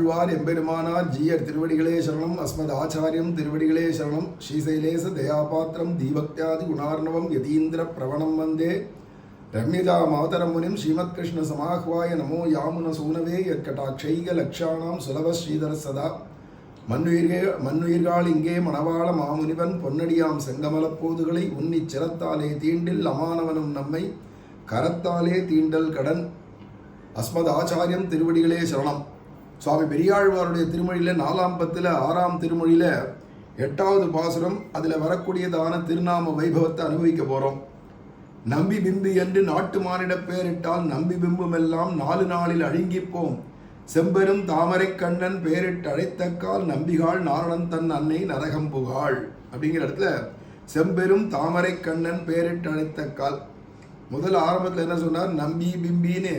எம்பெருமானார் ஜீயர் திருவடிகளே சரணம். அஸ்மத் ஆச்சாரியம் திருவடிகளே சரணம். ஸ்ரீசைலேச தயாபாத்திரம் தீபக்தியாதி குணார்ணவம் யதீந்திர பிரவணம் வந்தே ரம்யஜா மாதரம் முனிம் ஸ்ரீமத் கிருஷ்ண சமாஹ்வாய நமோ யாமுன சூனவே யற்கடாட்சைக லக்ஷாணாம் சுலப ஸ்ரீதர சதா மண்ணுயிர்கள் இங்கே மணவாள மாமுனிவன் பொன்னடியாம் செங்கமலப்போதுகளை உன்னிச் சிரத்தாலே தீண்டில் அமானவனும் நம்மை கரத்தாலே தீண்டல் கடன். அஸ்மத் ஆச்சாரியம் திருவடிகளே சரணம். சுவாமி பெரியாழ்வாருடைய திருமொழியில் 4ஆம் பத்தில் 6ஆம் திருமொழியில் 8வது பாசுரம், அதில் வரக்கூடியதான திருநாம வைபவத்தை அனுபவிக்க போகிறோம். நம்பி பிம்பு என்று நாட்டு மானிட பேரிட்டால் நம்பி பிம்புமெல்லாம் 4 நாளில் அழுங்கிப்போம். செம்பெரும் தாமரை கண்ணன் பேரிட்டு அழைத்தக்கால் நம்பிகாள் நாரணன் தன் அன்னை நரகம் புகாள். அப்படிங்கிற இடத்துல செம்பெரும் தாமரை கண்ணன் பேரிட்டு அழைத்தக்கால். முதல் ஆரம்பத்தில் என்ன சொன்னார்? நம்பி பிம்பின்னு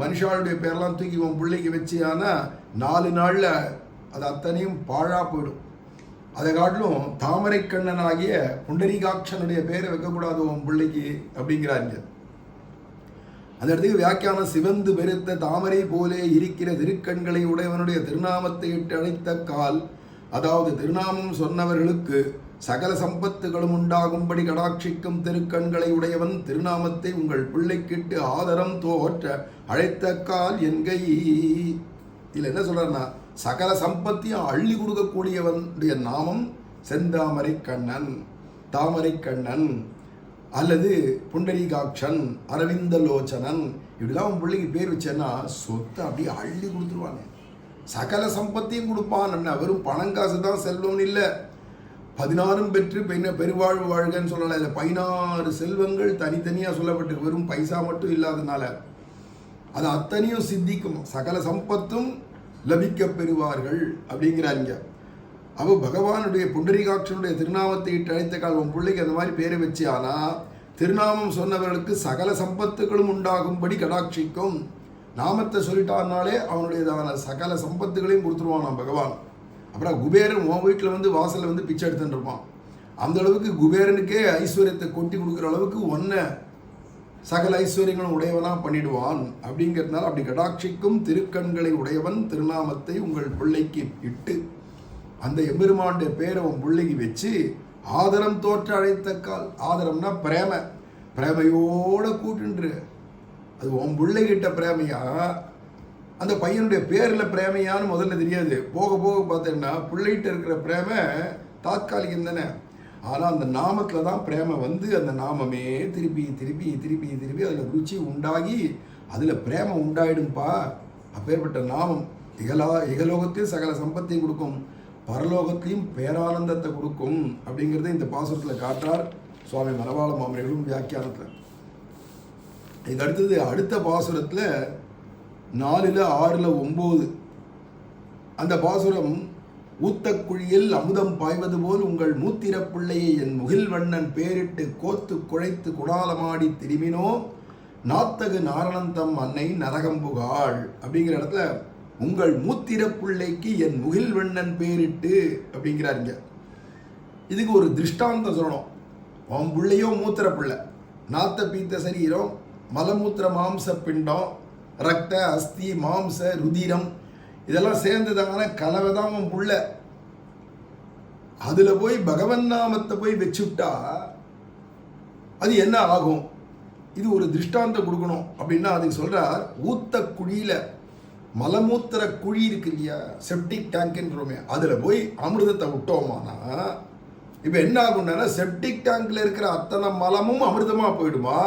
மனுஷாளுடைய பேரெல்லாம் தூக்கி உன் பிள்ளைக்கு வச்சு, ஆனால் 4 நாளில் அது அத்தனையும் பாழா போயிடும். அதை காட்டிலும் தாமரை கண்ணன் ஆகிய புண்டரீகாட்சனுடைய பேரை வைக்கக்கூடாது உன் பிள்ளைக்கு அப்படிங்கிறாங்க. அந்த இடத்துக்கு வியாக்கியானம், சிவந்து பெருத்த தாமரை போலே இருக்கிற திருக்கண்களை உடையவனுடைய திருநாமத்தை இட்டு அழைத்த கால், அதாவது திருநாமம் சொன்னவர்களுக்கு சகல சம்பத்துகளும் உண்டாகும்படி கடாட்சிக்கும் திருக்கண்களை உடையவன் திருநாமத்தை உங்கள் பிள்ளைக்கிட்டு ஆதரம் தோற்ற அழைத்த கால் என்கை. இதில் என்ன சொல்றாருன்னா, சகல சம்பத்தியும் அள்ளி கொடுக்கக்கூடியவனுடைய நாமம் செந்தாமரை கண்ணன், தாமரை கண்ணன் அல்லது புண்டரீகாட்சன், அரவிந்த லோச்சனன், இப்படிலாம் உன் பிள்ளைக்கு பேர் வச்சேன்னா சொத்தை அப்படியே அள்ளி கொடுத்துருவாங்க. சகல சம்பத்தியும் கொடுப்பான். வெறும் பணங்காசு தான் செல்வம் இல்லை. 16 பெற்று பெருவாழ்வு வாழ்கன்னு சொல்லலாம். இதில் 16 செல்வங்கள் தனித்தனியாக சொல்லப்பட்டிருக்கு. வெறும் பைசா மட்டும் இல்லாதனால அது அத்தனையும் சித்திக்கும், சகல சம்பத்தும் லபிக்க பெறுவார்கள் அப்படிங்கிறாங்க. அவ பகவானுடைய புண்டரீகாட்சனுடைய திருநாமத்தை இட்டு அழைத்த கால் உன் பிள்ளைக்கு அந்த மாதிரி பேரை வச்சு, ஆனால் திருநாமம் சொன்னவர்களுக்கு சகல சம்பத்துகளும் உண்டாகும்படி கடாட்சிக்கும். நாமத்தை சொல்லிட்டான்னாலே அவனுடையதான சகல சம்பத்துகளையும் கொடுத்துருவான் பகவான். அப்புறம் குபேரன் உன் வீட்டில் வந்து வாசலில் வந்து பிச்சை எடுத்துட்டு இருப்பான். அந்த அளவுக்கு குபேரனுக்கே ஐஸ்வர்யத்தை கொட்டி கொடுக்குற அளவுக்கு ஒன்றை சகல ஐஸ்வர்யங்களும் உடையவனா பண்ணிடுவான். அப்படிங்கிறதுனால அப்படி கடாட்சிக்கும் திருக்கண்களை உடையவன் திருநாமத்தை உங்கள் பிள்ளைக்கு இட்டு அந்த எம்பெருமானுடைய பேரை உன் பிள்ளைக்கு வச்சு ஆதரம் தோற்ற அழைத்த கால். ஆதரம்னா பிரேம, பிரேமையோட கூட்டுன்று. அது உன் பிள்ளைகிட்ட பிரேமையா, அந்த பையனுடைய பேரில் பிரேமையான்னு முதல்ல தெரியாது. போக போக பார்த்தீங்கன்னா பிள்ளைகிட்ட இருக்கிற பிரேமை தாத்காலிகம் தானே. ஆனால் அந்த நாமத்தில் தான் பிரேமை வந்து அந்த நாமமே திருப்பி திருப்பி திருப்பி திருப்பி அதில் ருச்சி உண்டாகி அதில் பிரேமை உண்டாயிடும்பா. அப்பேற்பட்ட நாமம் இகலோகத்தையும் சகல சம்பத்தையும் கொடுக்கும், பரலோகத்தையும் பேரானந்தத்தை கொடுக்கும் அப்படிங்கிறத இந்த பாசுரத்தில் காட்டுறார் சுவாமி மணவாள மாமனிகளும் வியாக்கியானத்தில். இதுக்கு அடுத்தது அடுத்த பாசுரத்தில் 4, 6, 9 அந்த பாசுரம், ஊத்தக்குழியில் அமுதம் பாய்வது போல் உங்கள் மூத்திர பிள்ளையை என் முகில் வண்ணன் பேரிட்டு கோத்து குழைத்து குடாலமாடி திரும்பினோ நாத்தகு நாரணந்தம் அன்னை நரகம் புகாள். அப்படிங்கிற இடத்துல உங்கள் மூத்திர பிள்ளைக்கு என் முகில் வண்ணன் பேரிட்டு அப்படிங்கிறாருங்க. இதுக்கு ஒரு திருஷ்டாந்தம் சொல்லணும். உன் பிள்ளையோ மூத்திர பிள்ளை, நாத்த பீத்த சரீரம், மலமூத்திர மாம்ச பிண்டம், ரத்த அஸ்தி மாம்ச ருதிரம் இதெல்லாம் சேர்ந்ததான கலவை தான் உன் புள்ள. அதுல போய் பகவன் நாமத்தை போய் வச்சுட்டா அது என்ன ஆகும்? இது ஒரு திருஷ்டாந்தம் கொடுக்கணும். அப்படின்னா அதுக்கு சொல்றார், ஊத்த குழியில மலமூத்திர குழி இருக்கு இல்லையா, செப்டிக் டேங்க்ன்றோமே, அதுல போய் அமிர்தத்தை விட்டோமானா இப்ப என்ன ஆகும்னா செப்டிக் டேங்க்ல இருக்கிற அத்தனை மலமும் அமிர்தமா போயிடுமா?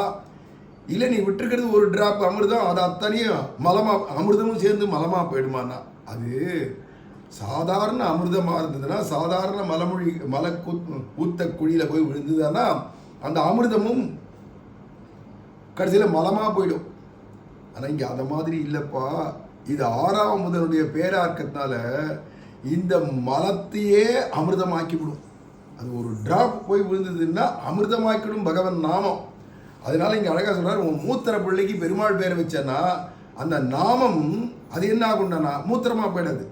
இல்லை நீ விட்டுருக்கிறது ஒரு டிராப் அமிர்தம், அது அத்தனையும் மலமா அமிர்தமும் சேர்ந்து மலமா போயிடுமானா? அது சாதாரண அமிர்தமாக இருந்ததுன்னா, சாதாரண மலை ஊத்த குழியில் போய் விழுந்ததுன்னா அந்த அமிர்தமும் கடைசியில் மலமாக போயிடும். ஆனால் இங்கே அதை மாதிரி இல்லைப்பா. இது 6ஆம் முதனுடைய பேரார்க்கத்தினால இந்த மலத்தையே அமிர்தமாக்கிவிடும். அது ஒரு டிராப் போய் விழுந்ததுன்னா அமிர்தமாக்கிடும் பகவன் நாமம். அதனால இங்கே அழகாக சொல்றார், உன் மூத்திர பிள்ளைக்கு பெருமாள் பேரை வச்சேன்னா அந்த நாமம் அது என்ன ஆகுண்டனா மூத்திரமா போயிடாது,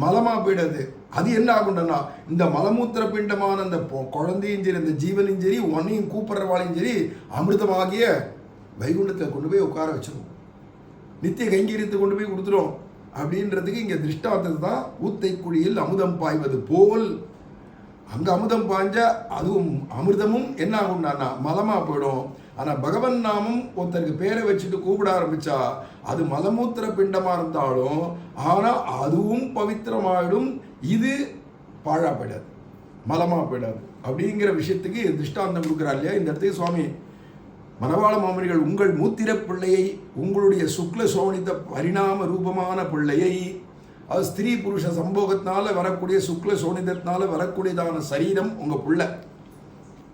மலமா போயிடாது. அது என்ன ஆகுண்டனா இந்த மலமூத்திர பிண்டமான அந்த குழந்தையும் சரி அந்த ஜீவனையும் சரி உன்னையும் கூப்பிடுறவாளையும் சரி அமிர்தமாகிய வைகுண்டத்தை கொண்டு போய் உட்கார வச்சிடும். நித்திய கைங்கரியத்தை கொண்டு போய் கொடுத்துரும். அப்படின்றதுக்கு இங்கே திருஷ்டாந்தம் தான். ஊத்தை குழியில் அமுதம் பாய்வது போல் அங்கே அமுதம் பாய்ஞ்சா அதுவும் அமிர்தமும் என்ன ஆகும்னா மலமாக போயிடும். ஆனால் பகவன் நாமம் ஒருத்தருக்கு பேரை வச்சுட்டு கூப்பிட ஆரம்பிச்சா அது மலமூத்திர பிண்டமாக இருந்தாலும் ஆனால் அதுவும் பவித்திரமாயிடும், இது பாழா போயிடாது, மலமாக போயிடாது. அப்படிங்கிற விஷயத்துக்கு திருஷ்டாந்தம் கொடுக்குறா இல்லையா இந்த இடத்துக்கு சுவாமி மணவாள மாமனிகள். உங்கள் மூத்திர பிள்ளையை, உங்களுடைய சுக்ல சோனித்த பரிணாம ரூபமான பிள்ளையை, அது ஸ்திரீ புருஷ சம்போகத்தினால வரக்கூடிய சுக்ல சோனிதத்தினால வரக்கூடியதான சரீரம் உங்கள் பிள்ளை,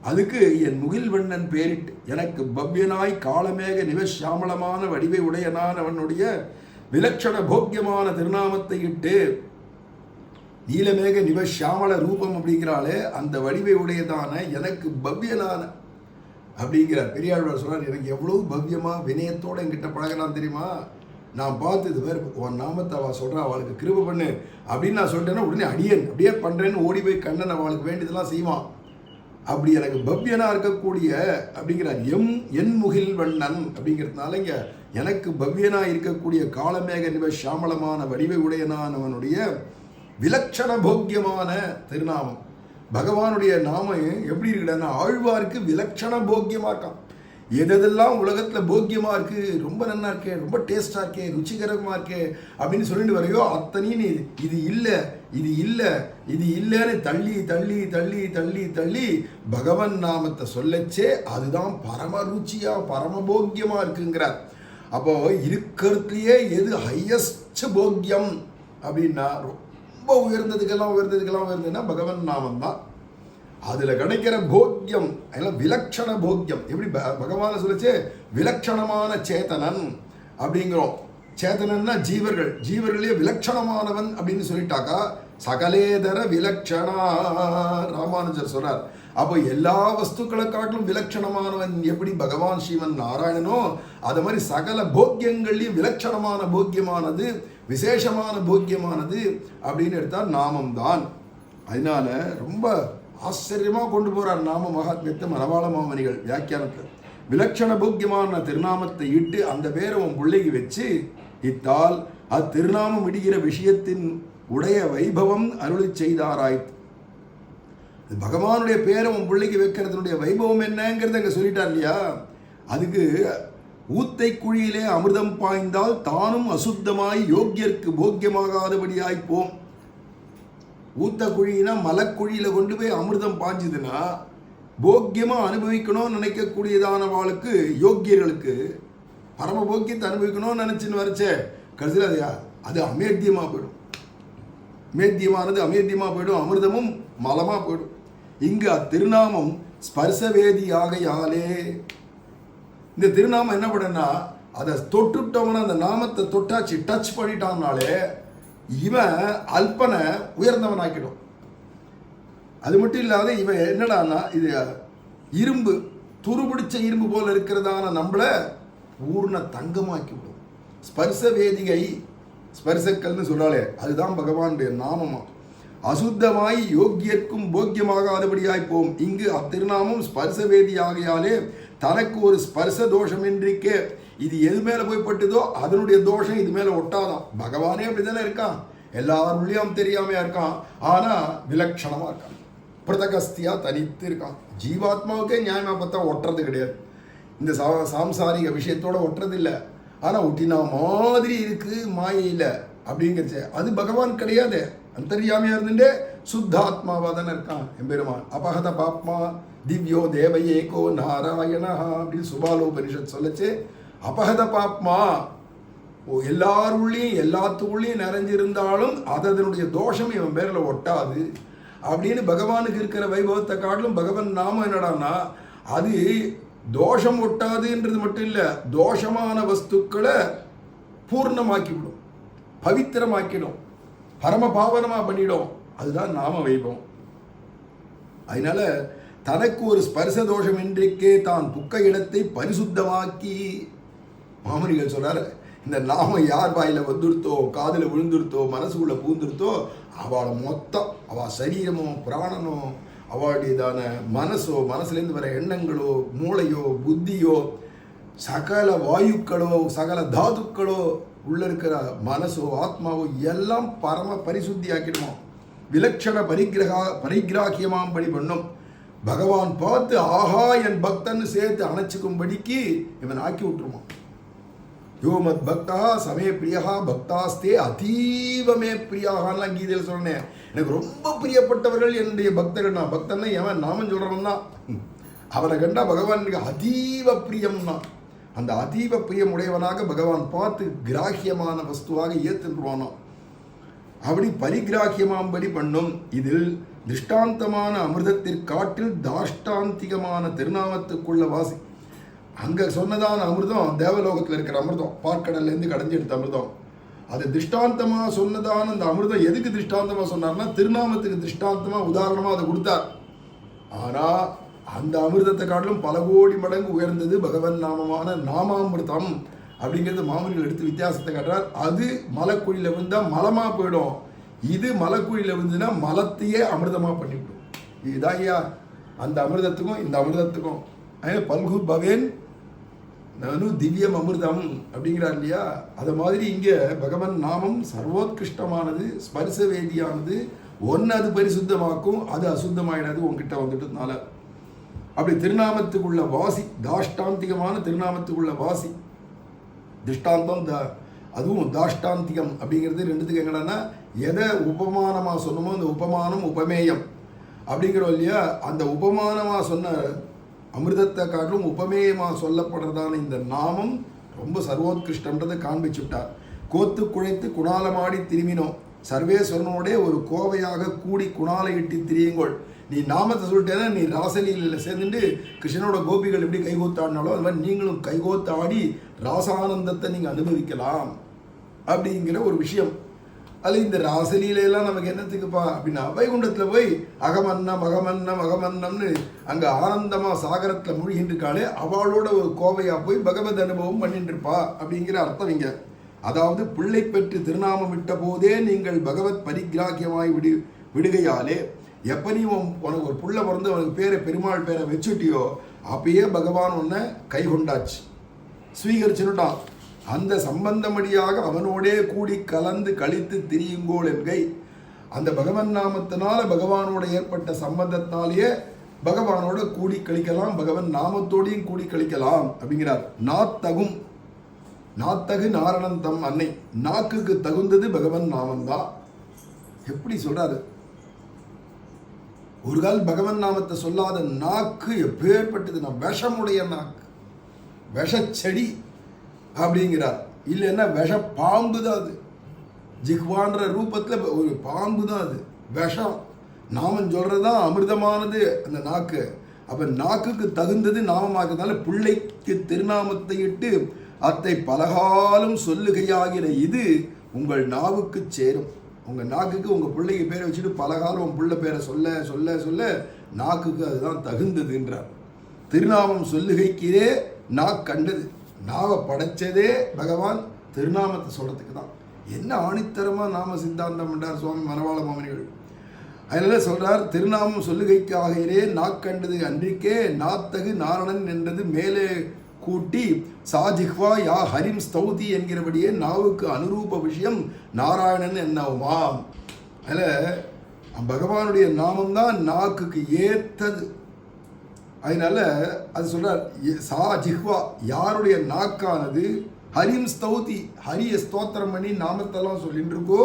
அதுக்கு என் முகில்வண்ணன் பேரிட்டு எனக்கு பவ்யனாய் காலமேக நிவசியாமளமான வடிவை உடையனானவனுடைய விலட்சண போக்கியமான திருநாமத்தை இட்டு, நீலமேக நிவசியாமள ரூபம் அப்படிங்கிறாலே அந்த வடிவை உடையதான எனக்கு பவ்யனான அப்படிங்கிறார் பெரியாழ்வார் சொல்றார். எனக்கு எவ்வளவு பவ்யமா வினயத்தோடு என்கிட்ட பழகிறான் தெரியுமா, நான் பார்த்து இது வேறு உன் நாமத்தை அவள் சொல்கிறா, அவளுக்கு கிருபை பண்ணு அப்படின்னு நான் சொல்லிட்டேன்னா உடனே அடியன் அப்படியே பண்ணுறேன்னு ஓடி போய் கண்ணன் அவளுக்கு வேண்டியதெல்லாம் செய்வான். அப்படி எனக்கு பவ்யனாக இருக்கக்கூடிய அப்படிங்கிறார் என் முகில் வண்ணன் அப்படிங்கிறதுனால இங்கே எனக்கு பவ்யனாக இருக்கக்கூடிய காலமேக நிவ சாமளமான வடிவை உடையனானவனுடைய விலட்சண போக்கியமான திருநாமம். பகவானுடைய நாமம் எப்படி இருக்குன்னா ஆழ்வாருக்கு விலட்சண போக்கியமாக இருக்கான். எதெல்லாம் உலகத்தில் போக்கியமாக இருக்குது, ரொம்ப நல்லா இருக்கே, ரொம்ப டேஸ்டாக இருக்கே, ருச்சிகரமாக இருக்கே அப்படின்னு சொல்லிட்டு வரையோ அத்தனையும் நீ இது இல்லை இது இல்லை இது இல்லைன்னு தள்ளி தள்ளி தள்ளி தள்ளி தள்ளி பகவன் நாமத்தை சொல்லச்சே அதுதான் பரம ருச்சியாக பரமபோக்கியமாக இருக்குங்கிறார். அப்போ இருக்கிறதுலையே எது ஹையஸ்ட் போக்கியம் அப்படின்னா ரொம்ப உயர்ந்ததுக்கெல்லாம் உயர்ந்ததுன்னா பகவன் நாமம் தான். அதில் கிடைக்கிற போக்கியம் எல்லாம் விலட்சண போக்கியம். எப்படி பகவானை சொல்லிச்சு விலட்சணமான சேத்தனன் அப்படிங்கிறோம். சேத்தனன்னா ஜீவர்கள், ஜீவர்களே விலட்சணமானவன் அப்படின்னு சொல்லிட்டாக்கா சகலேதர விலட்சணா ராமானுஜர் சொல்றார். அப்போ எல்லா வஸ்துக்களை காட்டிலும் விலட்சணமானவன் எப்படி பகவான் ஸ்ரீமன் நாராயணனோ அது மாதிரி சகல போக்கியங்கள்லையும் விலட்சணமான போக்கியமானது விசேஷமான போக்கியமானது அப்படின்னு எடுத்தால் நாமம்தான். அதனால ரொம்ப ஆச்சரியமாக கொண்டு போகிறார் நாம மகாத்மியத்தை மணவாள மாமனிகள் வியாக்கியானத்தில். விலட்சண போக்கியமான திருநாமத்தை இட்டு அந்த பேரை உன் பிள்ளைக்கு வச்சு இத்தால் அத்திருநாமம் இடுகிற விஷயத்தின் உடைய வைபவம் அருளி செய்தாராய்த்து. பகவானுடைய பேரை உன் பிள்ளைக்கு வைக்கிறதுனுடைய வைபவம் என்னங்கிறத அங்கே சொல்லிட்டார் இல்லையா. அதுக்கு ஊத்தை குழியிலே அமிர்தம் பாய்ந்தால் தானும் அசுத்தமாய் யோக்கியருக்கு போக்கியமாகாதபடியாய்ப்போம். ஊத்த குழினா மலக்குழியில் கொண்டு போய் அமிர்தம் பாய்ஞ்சதுன்னா போக்கியமாக அனுபவிக்கணும்னு நினைக்கக்கூடியதானவாளுக்கு யோக்கியர்களுக்கு பரம போக்கியத்தை அனுபவிக்கணும்னு நினச்சின்னு வரைச்சே கடைசியில் அது அமேத்தியமாக போயிடும். மேத்தியமானது அமேத்தியமாக போயிடும், அமிர்தமும் மலமாக போயிடும். இங்கு அத்திருநாமம் ஸ்பர்சவேதி ஆகையாலே இந்த திருநாமம் என்ன பண்ணுன்னா அதை தொட்டுட்டவன அந்த நாமத்தை தொட்டாச்சு டச் பண்ணிட்டான்னாலே இவன் அல்பனை உயர்ந்தவன் ஆக்கிடும். அது மட்டும் இல்லாத இவன் என்னடான்னா இது இரும்பு துருபிடிச்ச இரும்பு போல இருக்கிறதான நம்மளை பூர்ண தங்கமாக்கி விடும். ஸ்பர்ச வேதிகை ஸ்பர்சக்கல்னு சொல்றாளே அதுதான் பகவானுடைய நாமமா. அசுத்தமாய் யோக்கியர்க்கும் போக்கியமாகாதபடியாய் போம். இங்கு அத்திருநாமம் ஸ்பர்ச வேதி ஆகையாலே தனக்கு ஒரு ஸ்பர்ச தோஷம் என்றிக்கே இது எது மேலே போய் பட்டுதோ அதனுடைய தோஷம் இது மேலே ஒட்டாதான். பகவானே அப்படிதானே இருக்கான், எல்லாருள்ளையும் தெரியாமையா இருக்கான், ஆனால் விலட்சணமாக இருக்கான், பிரதகஸ்தியா தனித்து இருக்கான். ஜீவாத்மாவுக்கே நியாயமாக பார்த்தா ஒட்டுறது கிடையாது, இந்த சாம்சாரிக விஷயத்தோட ஒட்டுறது இல்லை. ஆனால் ஒட்டினா மாதிரி இருக்கு மாயையில் அப்படிங்கிறச்சு அது பகவான் கிடையாது. அந்தர்யாமியாக இருந்துட்டே சுத்தாத்மாவாக தானே இருக்கான் எம்பெருமான். அபகத பாப்மா திவ்யோ தேவயேகோ நாராயணா அப்படின்னு சுபாலோபனிஷத் சொல்லச்சு. அபகத பாப்மா எல்லாருள்ளையும் எல்லாத்துக்குள்ளேயும் நிறைஞ்சிருந்தாலும் அதனுடைய தோஷம் இவன் பேரில் ஒட்டாது அப்படின்னு பகவானுக்கு இருக்கிற வைபவத்தை காட்டிலும் பகவான் நாம என்னடான்னா அது தோஷம் ஒட்டாதுன்றது மட்டும் இல்லை, தோஷமான வஸ்துக்களை பூர்ணமாக்கிவிடும், பவித்திரமாக்கிடும், பரம பாவனமாக பண்ணிடும். அதுதான் நாம வைபவம். அதனால தனக்கு ஒரு ஸ்பர்ச தோஷம் இன்றைக்கே தான் புக்க இடத்தை பரிசுத்தமாக்கி மாமனிகள் சொல்றாரு. இந்த நாம யார் வாயில் வந்துருத்தோ காதில் விழுந்துருத்தோ மனசுக்குள்ள பூந்துருத்தோ அவளை மொத்தம் அவள் சரீரமோ பிராணனோ அவளுடையதான மனசோ மனசுலேருந்து வர எண்ணங்களோ மூளையோ புத்தியோ சகல வாயுக்களோ சகல தாதுக்களோ உள்ள இருக்கிற மனசோ ஆத்மாவோ எல்லாம் பரம பரிசுத்தி ஆக்கிடுமா. விலட்சண பரிகிராக்கியமாம் படி பண்ணும். பகவான் பார்த்து ஆஹா என் பக்தன் சேர்த்து அணைச்சிக்கும்படிக்கு இவன் ஆக்கி விட்டுருமா. யோ மத் பக்தா சமே பிரியா பக்தாஸ்தே அதீவமே பிரியாகான்லாம் கீதையில் சொன்னேன். எனக்கு ரொம்ப பிரியப்பட்டவர்கள் என்னுடைய பக்தர்கள். நான் பக்தன்னா எவன் நாமம் சொல்றவன் தான். அவனை கண்டா பகவான் எனக்கு அதீவ பிரியம்னா. அந்த அதீவ பிரியம் உடையவனாக பகவான் பார்த்து கிராகியமான வஸ்துவாக ஏற்றுவானோ. அப்படி பரிகிராகியமாம்படி பண்ணும். இதில் திருஷ்டாந்தமான அமிர்தத்திற்காட்டில் தாஷ்டாந்திகமான திருநாமத்துக்குள்ள வாசி. அங்க சொன்னதான அமிர்தம் தேவலோகத்தில் இருக்கிற அமிர்தம், பார்க்கடல்ல இருந்து கடைஞ்சி எடுத்த அமிர்தம். அது திருஷ்டாந்தமா சொன்னதான அந்த அமிர்தம் எதுக்கு திருஷ்டாந்தமா சொன்னார்னா திருநாமத்துக்கு திருஷ்டாந்தமா உதாரணமா அதை கொடுத்தார். ஆனா அந்த அமிர்தத்தை காட்டிலும் பல கோடி மடங்கு உயர்ந்தது பகவன் நாமமான நாமாமிர்தம் அப்படிங்கிறது மாமுனிகள் எடுத்து வித்தியாசத்தை காட்டுறார். அது மலக்குழியில விழுந்தா மலமா போயிடும், இது மலக்குழியில விழுந்துன்னா மலத்தையே அமிர்தமா பண்ணிவிடும். இதுதான் ஐயா அந்த அமிர்தத்துக்கும் இந்த அமிர்தத்துக்கும். பல்கு பவேன் நனு திவ்யம் அமிர்தம் அப்படிங்கிறார் இல்லையா. அது மாதிரி இங்க பகவன் நாமம் சர்வோத்கிருஷ்டமானது, ஸ்பர்ச வேதியானது. ஒன்னு அது பரிசுத்தமாக்கும், அது அசுத்தமாயிடாது உங்ககிட்ட வந்துட்டதுனால. அப்படி திருநாமத்துக்குள்ள வாசி, தாஷ்டாந்திகமான திருநாமத்துக்குள்ள வாசி. திருஷ்டாந்தம் அதுவும் தாஷ்டாந்திகம் அப்படிங்கிறது ரெண்டுத்துக்கு எங்கன்னா எதை உபமானமாக சொன்னமோ அந்த உபமானம் உபமேயம் அப்படிங்கிறோம் இல்லையா. அந்த உபமானமாக சொன்ன அமிர்தத்தை காட்டிலும் உபமேயமாக சொல்லப்படுறதான இந்த நாமம் ரொம்ப சர்வோத்கிருஷ்டன்றதை காண்பிச்சுட்டார். கோத்து குழைத்து குணாலமாடி திரும்பினோம், சர்வேஸ்வரனோட ஒரு கோவையாக கூடி குணாலை இட்டு திரியுங்கோள். நீ நாமத்தை சொல்லிட்டேன்னா நீ ராசலீலையில் சேர்ந்துட்டு கிருஷ்ணனோட கோபிகள் எப்படி கைகோத்தாடினாலும் அது மாதிரி நீங்களும் கைகோத்தாடி ராசானந்தத்தை நீங்கள் அனுபவிக்கலாம் அப்படிங்கிற ஒரு விஷயம். அது இந்த ராசலீலையெல்லாம் நமக்கு என்னத்துக்குப்பா அப்படின்னா, வைகுண்டத்தில் போய் அகமன்னம் அகமன்னம் அகமன்னம்னு அங்கே ஆனந்தமாக சாகரத்தில் மூழ்கின்றிருக்காளே அவளோட ஒரு கோவையாக போய் பகவத் அனுபவம் பண்ணிட்டு இருப்பா அப்படிங்கிற அர்த்தம் இங்க. அதாவது பிள்ளை பெற்று திருநாமம் விட்ட போதே நீங்கள் பகவத் பரிகிராக்கியமாய் விடுகையாலே எப்போ நீ உனக்கு ஒரு புள்ள பிறந்து அவனுக்கு பேரை பெருமாள் பேரை வச்சுட்டியோ அப்பயே பகவான் உன்னை கை கொண்டாச்சு, ஸ்வீகரிச்சுட்டான். அந்த சம்பந்தமடியாக அவனோடே கூடி கலந்து கழித்து திரியுங்கோள் என்கை. அந்த பகவன் நாமத்தினால பகவானோட ஏற்பட்ட சம்பந்தத்தினாலேயே பகவானோட கூடி கழிக்கலாம், பகவன் நாமத்தோடையும் கூடி கழிக்கலாம் அப்படிங்கிறார். நாத்தகும் நாத்தகு நாரணன் தம் அன்னை. நாக்குக்கு தகுந்தது பகவன் நாமந்தான். எப்படி சொல்றாரு? ஒரு கால் பகவன் நாமத்தை சொல்லாத நாக்கு எப்பேற்பட்டது, நான் விஷமுடைய நாக்கு, விஷச்செடி அப்படிங்கிறார். இல்லைன்னா விஷ பாம்பு தான் அது. ஜிஹ்வான்ற ரூபத்தில் ஒரு பாம்பு தான் அது, விஷம். நாமம் சொல்றதுதான் அமிர்தமானது அந்த நாக்கு. அப்ப நாக்குக்கு தகுந்தது நாமமாக்குறதுனால பிள்ளைக்கு திருநாமத்தை இட்டு அத்தை பலகாலம் சொல்லுகையாகிற இது உங்கள் நாவுக்கு சேரும். உங்கள் நாக்குக்கு உங்கள் பிள்ளைக்கு பேரை வச்சுட்டு பலகாலம் உன் பிள்ளை பேரை சொல்ல சொல்ல சொல்ல நாக்குக்கு அதுதான் தகுந்ததுன்றார். திருநாமம் சொல்லுகைக்கிறே நாக்கண்டது. நாவை படைச்சதே பகவான் திருநாமத்தை சொல்றதுக்கு தான். என்ன ஆணித்தரமாக நாம சித்தாந்தம் என்றார் சுவாமி மனவாள மாமனிகள். அதனால சொல்றார், திருநாமம் சொல்லுகைக்காகிறே நாக்கண்டது அன்றிக்கே நாத்தகு நாரணன் என்றது மேலே கூட்டி சாஜிஹ்வா யா ஹரிம் ஸ்தௌதி என்கிறபடியே நாவுக்கு அனுரூப விஷயம் நாராயணன் என்னவுமாம். அதில் பகவானுடைய நாமம்தான் நாக்குக்கு ஏற்றது. அதனால அது சொல்றார், சா ஜிஹ்வா யாருடைய நாக்கானது ஹரிம் ஸ்தௌதி ஹரிய ஸ்தோத்திரம் பண்ணி நாமத்தெல்லாம் சொல்லிட்டு இருக்கோ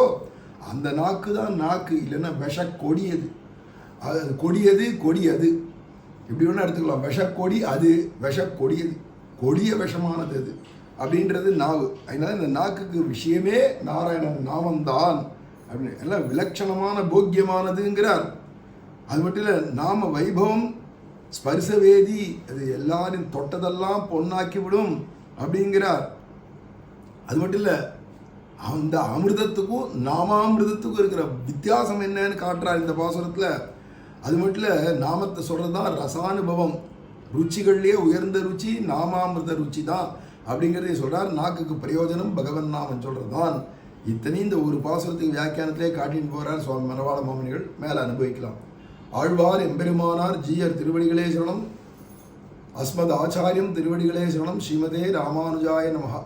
அந்த நாக்கு தான் நாக்கு. இல்லைன்னா விஷ கொடியது, அது கொடியது கொடியது இப்படி ஒன்று எடுத்துக்கலாம். விஷ கொடி அது, விஷ கொடியது, கொடிய விஷமானது அது அப்படின்றது நாவு. அதனால இந்த நாக்குக்கு விஷயமே நாராயணன் நாமம்தான் அப்படின்னு எல்லாம் விலட்சணமான போக்கியமானதுங்கிறார். அது மட்டும் இல்லை, நாம வைபவம் ஸ்பர்சவேதி, அது எல்லாரும் தொட்டதெல்லாம் பொன்னாக்கி விடும் அப்படிங்கிறார். அது மட்டும் இல்லை, அந்த அமிர்தத்துக்கும் நாமாமிர்தத்துக்கும் இருக்கிற வித்தியாசம் என்னன்னு காட்டுறார் இந்த பாசுரத்தில். அது மட்டும் இல்லை, நாமத்தை சொல்கிறது தான் ரசானுபவம், ருச்சிகள்லேயே உயர்ந்த ருச்சி நாமாமிர்த ருச்சி தான் அப்படிங்கிறதே சொல்கிறார். நாக்குக்கு பிரயோஜனம் பகவன் நாமம் சொல்கிறது தான். இத்தனையும் இந்த ஒரு பாசுரத்துக்கு வியாக்கியானத்திலே காட்டின்னு போகிறார் சுவாமி மனவாள மாமனிகள். மேலே அனுபவிக்கலாம். ஆழ்வார் எம்பெருமானார் ஜீயர் திருவடிகளே சரணம். அஸ்மத் ஆச்சாரியம் திருவடிகளே சரணம். ஸ்ரீமதே ராமானுஜாய நமஹ.